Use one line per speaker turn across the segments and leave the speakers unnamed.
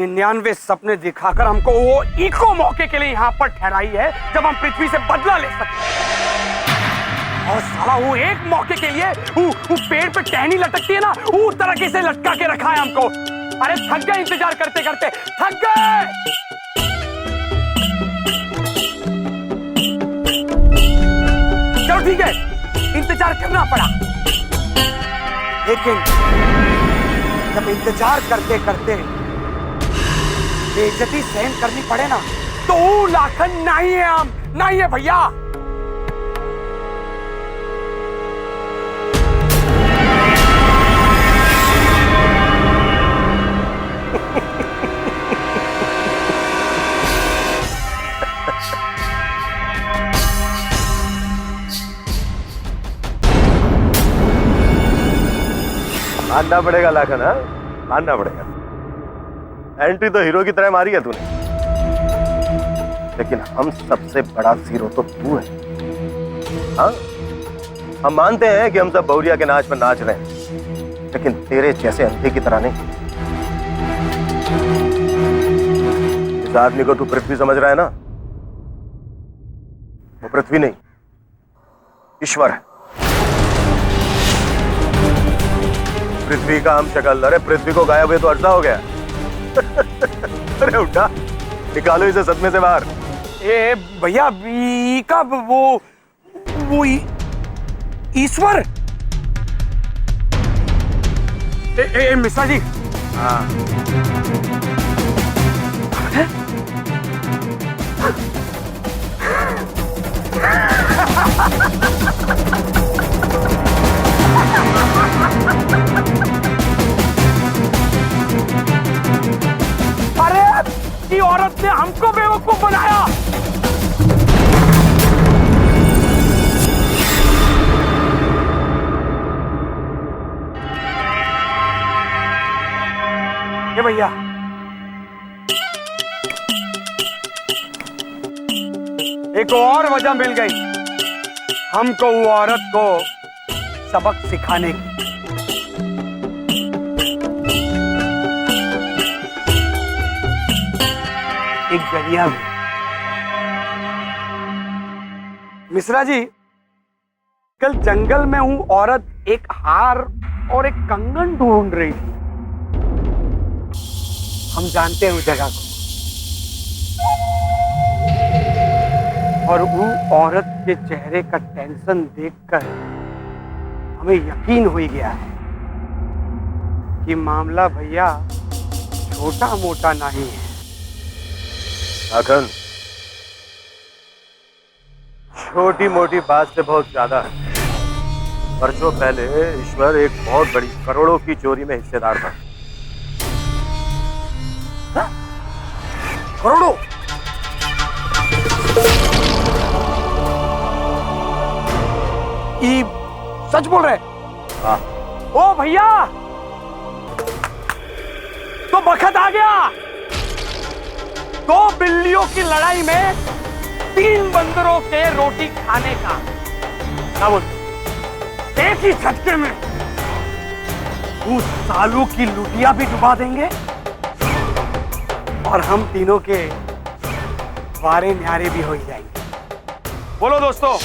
99 सपने दिखाकर हमको वो इको मौके के लिए यहाँ पर ठहराई है जब हम पृथ्वी से बदला ले सकते। और साला वो एक मौके के लिए वो पेड़ पे टहनी लटकती है ना, उस तरह से लटका के रखा है हमको। अरे थक गए इंतजार करते करते, थक गए। चलो ठीक है, इंतजार करना पड़ा, लेकिन जब इंतजार करते करते बेइज्जती सहन करनी पड़े ना, तो वो लाखन नहीं है, हम नहीं है भैया।
मानना पड़ेगा लाखन, हाँ मानना पड़ेगा। एंट्री तो हीरो की तरह मारी है तूने, लेकिन हम सबसे बड़ा हीरो तो तू है। हाँ, हम मानते हैं कि हम सब बहुरिया के नाच पर नाच रहे हैं, लेकिन तेरे जैसे अंधे की तरह नहीं। इस आदमी को तू पृथ्वी समझ रहा है ना, वो पृथ्वी नहीं, ईश्वर है। पृथ्वी का हम शक्ल, अरे पृथ्वी को गायब हुए तो अर्धा हो गया। अरे उठा, निकालो इसे सदमे से बाहर।
ए भैया, का वो ईश्वर। मिश्रा जी। हाँ। अरे ये औरत ने हमको बेवकूफ बनाया। ये भैया, एक और वजह मिल गई हमको वो औरत को सबक सिखाने की। एक जरिया भी। मिश्रा जी, कल जंगल में हूं, औरत एक हार और एक कंगन ढूंढ रही थी। हम जानते हैं उस जगह को, और वो औरत के चेहरे का टेंशन देखकर हमें यकीन हो गया है कि मामला भैया छोटा मोटा नहीं है।
लाखन, छोटी मोटी बात से बहुत ज्यादा है। वर्षों पहले ईश्वर एक बहुत बड़ी करोड़ों की चोरी में हिस्सेदार था।
करोड़ों? ये सच बोल रहे?
हाँ।
ओ भैया, तो बखत आ गया। 2 बिल्लियों की लड़ाई में 3 बंदरों के रोटी खाने का। क्या बोल? एक ही झटके में उस सालू की लुटिया भी डुबा देंगे और हम तीनों के वारे न्यारे भी हो जाएंगे। बोलो दोस्तों।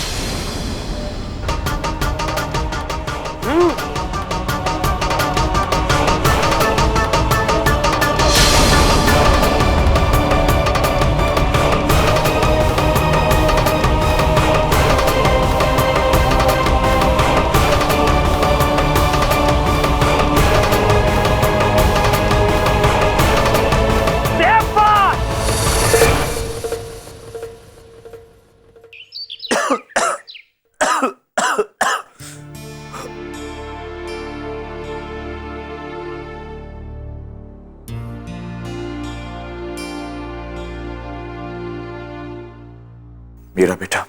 मेरा बेटा,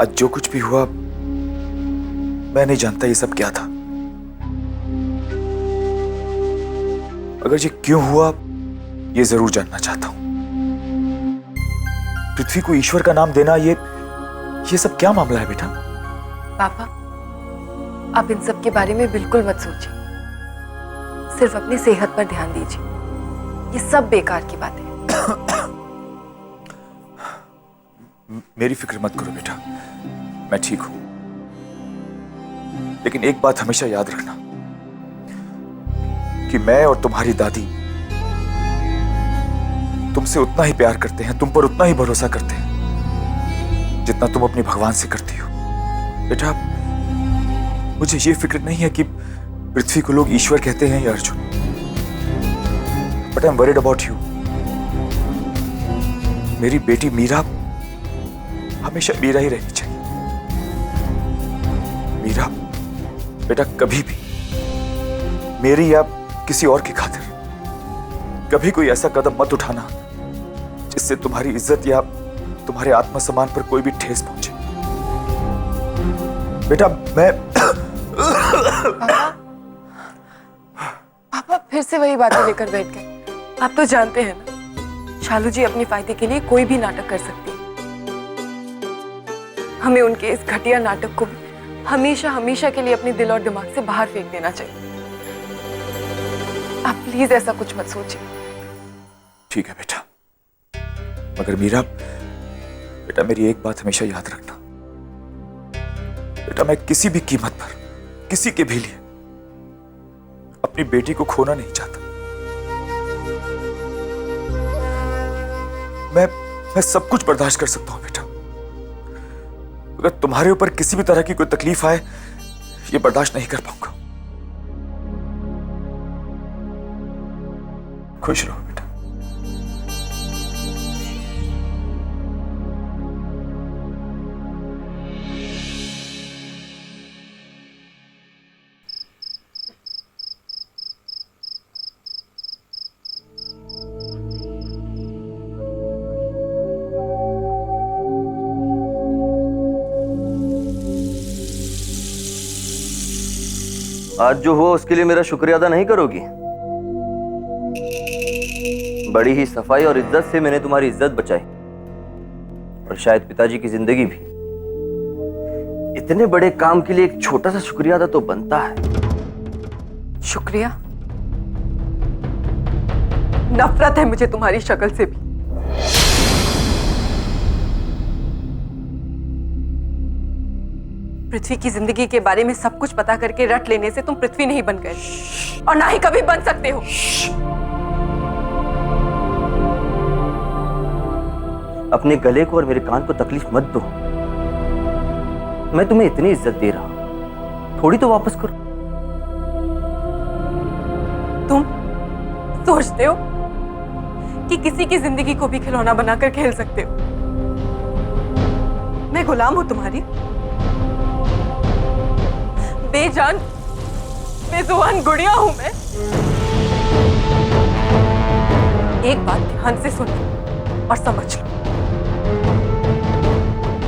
आज जो कुछ भी हुआ, मैं नहीं जानता ये सब क्या था। अगर ये क्यों हुआ, ये जरूर जानना चाहता हूं। पृथ्वी को ईश्वर का नाम देना, ये सब क्या मामला है बेटा?
पापा, आप इन सब के बारे में बिल्कुल मत सोचिए। सिर्फ अपनी सेहत पर ध्यान दीजिए। ये सब बेकार की बातें हैं।
मेरी फिक्र मत करो बेटा, मैं ठीक हूं। लेकिन एक बात हमेशा याद रखना कि मैं और तुम्हारी दादी तुमसे उतना ही प्यार करते हैं, तुम पर उतना ही भरोसा करते हैं जितना तुम अपने भगवान से करती हो। बेटा, मुझे ये फिक्र नहीं है कि पृथ्वी को लोग ईश्वर कहते हैं या Arjun, but I am worried about you. मेरी बेटी मीरा हमेशा मीरा ही रहनी चाहिए। मीरा बेटा, कभी भी मेरी या किसी और की खातिर कभी कोई ऐसा कदम मत उठाना जिससे तुम्हारी इज्जत या तुम्हारे आत्मसम्मान पर कोई भी ठेस पहुंचे। बेटा, मैं
पापा फिर से वही बातें लेकर बैठ गए। आप तो जानते हैं ना, शालू जी अपने फायदे के लिए कोई भी नाटक कर सकती है। हमें उनके इस घटिया नाटक को हमेशा हमेशा के लिए अपने दिल और दिमाग से बाहर फेंक देना चाहिए। आप प्लीज ऐसा कुछ मत सोचिए।
ठीक है बेटा, मगर मीरा बेटा, मेरी एक बात हमेशा याद रखना। बेटा, मैं किसी भी कीमत पर, किसी के भी लिए अपनी बेटी को खोना नहीं चाहता। मैं सब कुछ बर्दाश्त कर सकता हूं बेटा, अगर तुम्हारे ऊपर किसी भी तरह की कोई तकलीफ आए, ये बर्दाश्त नहीं कर पाऊंगा। खुश रहो बेटा।
आज जो हुआ उसके लिए मेरा शुक्रिया अदा नहीं करोगी? बड़ी ही सफाई और इज्जत से मैंने तुम्हारी इज्जत बचाई, और शायद पिताजी की जिंदगी भी। इतने बड़े काम के लिए एक छोटा सा शुक्रिया अदा तो बनता है।
शुक्रिया? नफरत है मुझे तुम्हारी शक्ल से भी। पृथ्वी की जिंदगी के बारे में सब कुछ पता करके रट लेने से तुम पृथ्वी नहीं बन गए, और ना ही कभी बन सकते हो।
अपने गले को और मेरे कान को तकलीफ मत दो। मैं तुम्हें इतनी इज्जत दे रहा हूं, थोड़ी तो वापस करो।
तुम सोचते हो कि किसी की जिंदगी को भी खिलौना बनाकर खेल सकते हो? मैं गुलाम हूं तुम्हारी? बेजान बेजुबान गुड़िया हूं मैं? एक बात ध्यान से सुन और समझ लो,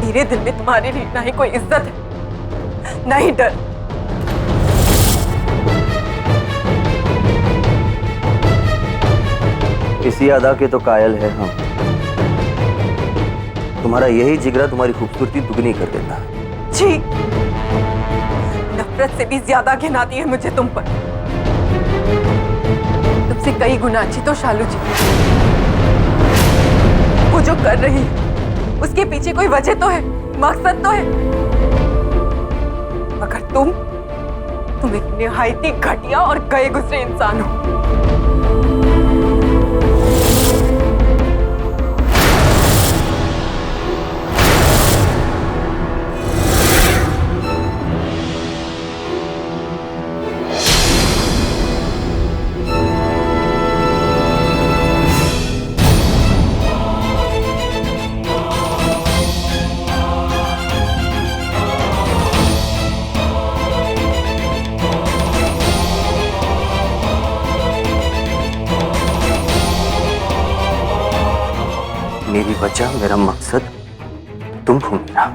मेरे दिल में तुम्हारे लिए ना ही कोई इज्जत है, ना ही डर।
इसी अदा के तो कायल है हम। तुम्हारा यही जिगरा तुम्हारी खूबसूरती दुगनी कर देता है।
जी, नफरत से भी ज्यादा घिन आती है मुझे तुम पर। तुमसे कई गुना अच्छी तो शालू जी। वो जो कर रही है उसके पीछे कोई वजह तो है, मकसद तो है। मगर तुम एक निहायती घटिया और गए गुजरे इंसान हो।
मेरी वजह, मेरा मकसद तुम हो मीरा।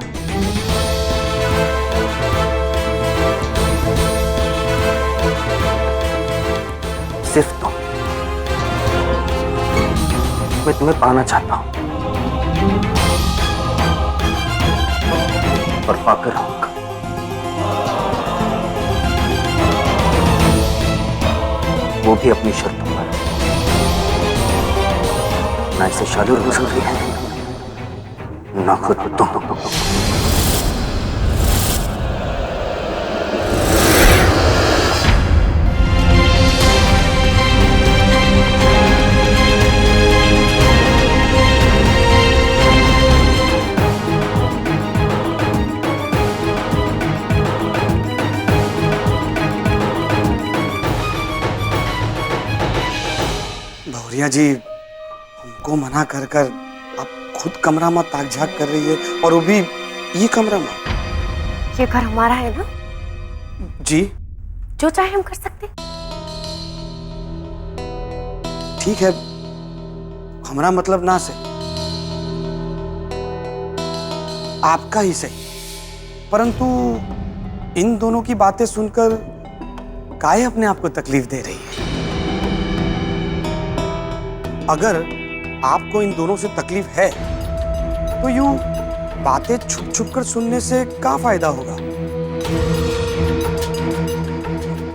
सिर्फ तुम। मैं तुम्हें पाना चाहता हूं और पाकर रहूंगा। वो भी अपनी शर्तों पर। ना इसे शालू रोक सकती है, ना खुद तुम।
भौरिया जी, हमको मना कर कर आप खुद कमरा में ताक झाक कर रही है, और वो भी ये कमरा में।
ये घर हमारा है ना?
जी
जो चाहे हम कर सकते।
ठीक है, हमारा मतलब ना से आपका ही सही, परंतु इन दोनों की बातें सुनकर काहे अपने आप को तकलीफ दे रही है? अगर आपको इन दोनों से तकलीफ है तो यूं बातें छुप छुप कर सुनने से क्या फायदा होगा?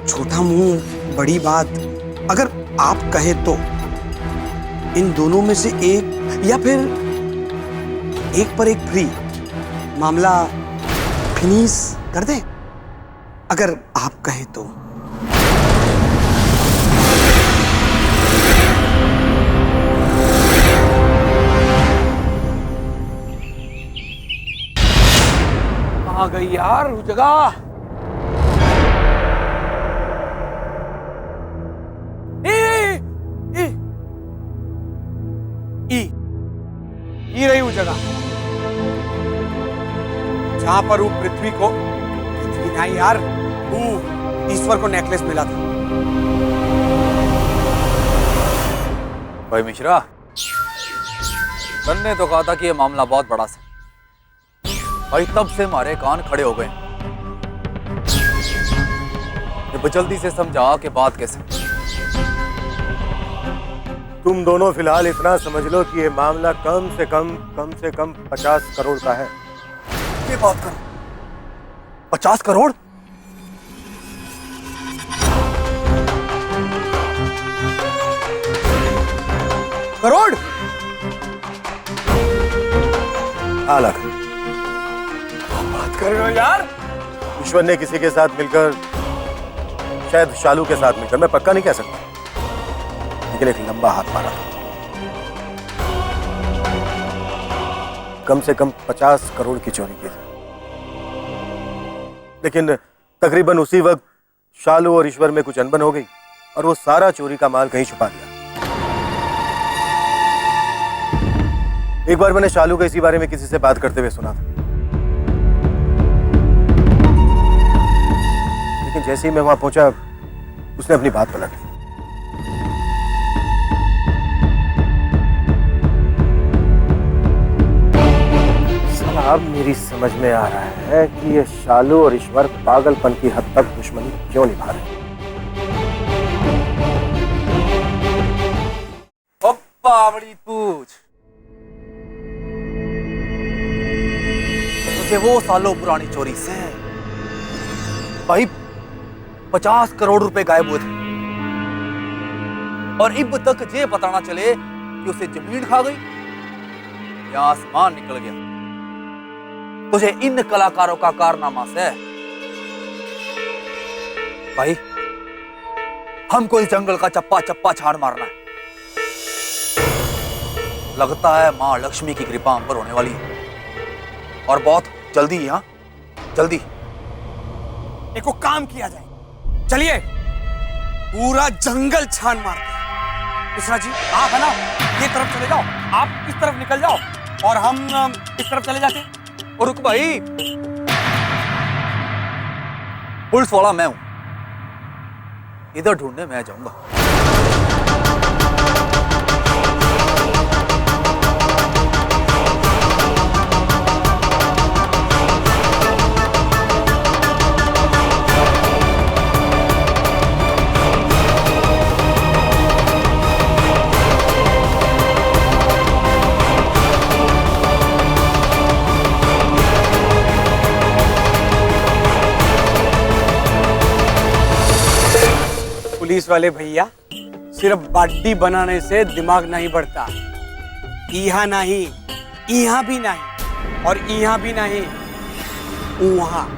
छोटा मुंह बड़ी बात। अगर आप कहे तो इन दोनों में से एक, या फिर एक पर एक फ्री, मामला फिनिश कर दें, अगर आप कहे तो। आ गई यार उस जगह। ई रही वो जगह जहां पर वो पृथ्वी नहीं यार, वो ईश्वर को नेकलेस मिला था।
भाई मिश्रा, तन्ने तो कहा था कि ये मामला बहुत बड़ा सा। भाई तब से हमारे कान खड़े हो गए। ये जल्दी से समझा कि बात कैसे।
तुम दोनों फिलहाल इतना समझ लो कि ये मामला कम से कम 50 करोड़ का है।
ये बात कर 50 करोड़?
करोड़? हाँ लाख।
बात कर रहे हो यार?
ईश्वर ने किसी के साथ मिलकर, शायद शालू के साथ मिलकर, मैं पक्का नहीं कह सकता, लेकिन एक लंबा हाथ मारा था। कम से कम 50 करोड़ की चोरी की थी। लेकिन तकरीबन उसी वक्त शालू और ईश्वर में कुछ अनबन हो गई और वो सारा चोरी का माल कहीं छुपा दिया। एक बार मैंने शालू को इसी बारे में किसी से बात करते हुए सुना था, लेकिन जैसे ही मैं वहां पहुंचा उसने अपनी बात पलट ली। अब मेरी समझ में आ रहा है कि ये शालू और ईश्वर पागलपन की हद तक दुश्मनी क्यों निभा रहे हैं।
बड़ी पूछ, तुझे वो सालों पुरानी चोरी से भाई 50 करोड़ रुपए गायब हुए थे, और अब तक ये पता ना चले कि उसे जमीन खा गई या आसमान निकल गया। तुझे इन कलाकारों का कारनामा से भाई हमको इस जंगल का चप्पा चप्पा छाड़ मारना है। लगता है मां लक्ष्मी की कृपा हम पर होने वाली है, और बहुत जल्दी ही। हाँ जल्दी।
एक को काम किया जाए, चलिए पूरा जंगल छान मारते हैं। मिश्रा जी आप है ना, ये तरफ चले जाओ, आप इस तरफ निकल जाओ और हम इस तरफ चले जाते हैं।
और रुक भाई, पुलिस वाला मैं हूं, इधर ढूंढने मैं जाऊंगा।
पुलिस वाले भैया, सिर्फ बॉडी बनाने से दिमाग नहीं बढ़ता। यहाँ नहीं, यहाँ भी नहीं, और यहाँ भी नहीं, वहाँ।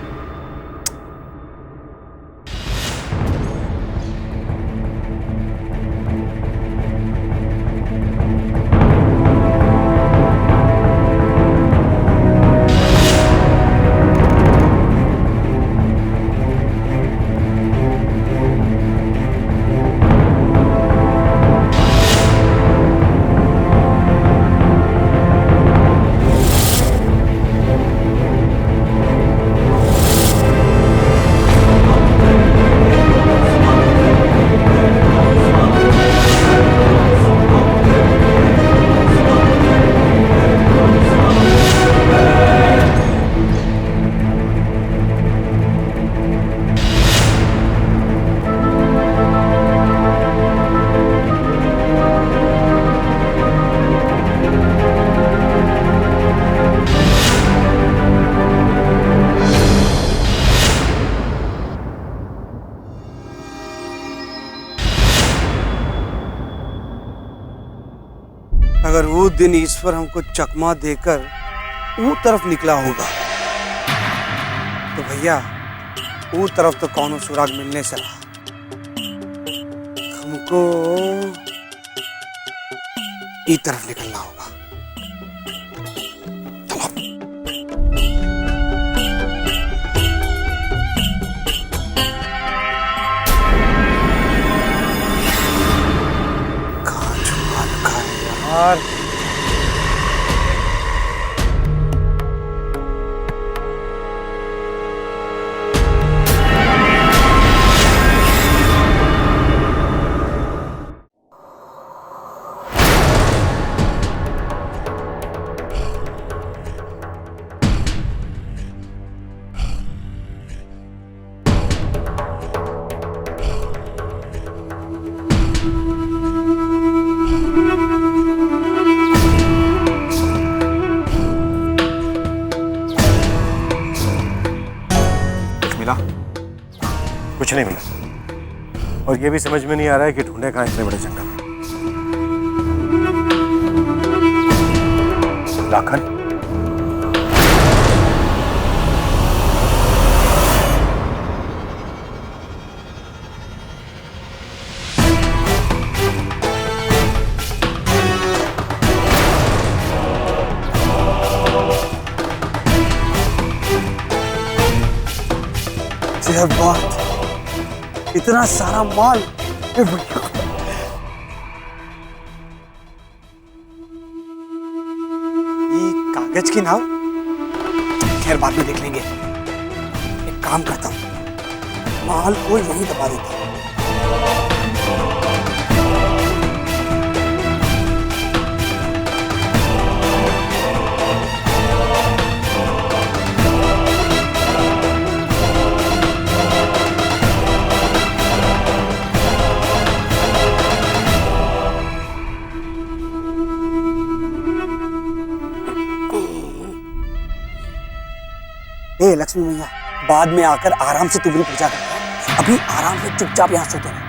अगर वो दिन ईश्वर हमको चकमा देकर वो तरफ निकला होगा तो भैया वो तरफ तो कौनो सुराग मिलने से रहा। हमको ई तरफ निकलना होगा। कहाँ छुपा रखा है यार?
मिला? कुछ नहीं मिला, और ये भी समझ में नहीं आ रहा है कि ढूंढे कहाँ इतने बड़े जंगल में। लाखन,
यह बात, इतना सारा माल, ये भैया ये कागज की नाव, खैर बाद में देख लेंगे। एक काम करता हूँ, माल को यहीं दबा देता हूँ। ए लक्ष्मी मैया, बाद में आकर आराम से तुम्हारी पूजा करना, अभी आराम से चुपचाप यहाँ सोते रहो।